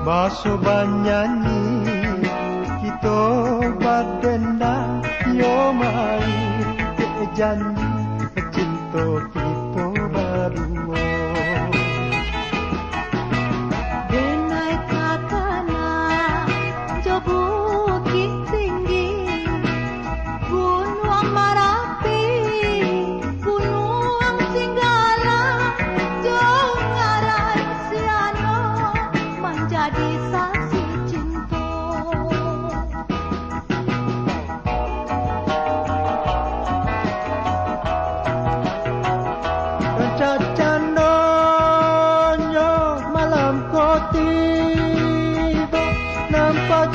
Baso banyanyi kita badenda yo mai ke janji cinta kita berdua. Denai kakana jo bukit tinggi, gunung Marapi, gunung Singgala, jo ngarai siano menjadi saksi cinta. Cacanonyo malam kau tiba nampak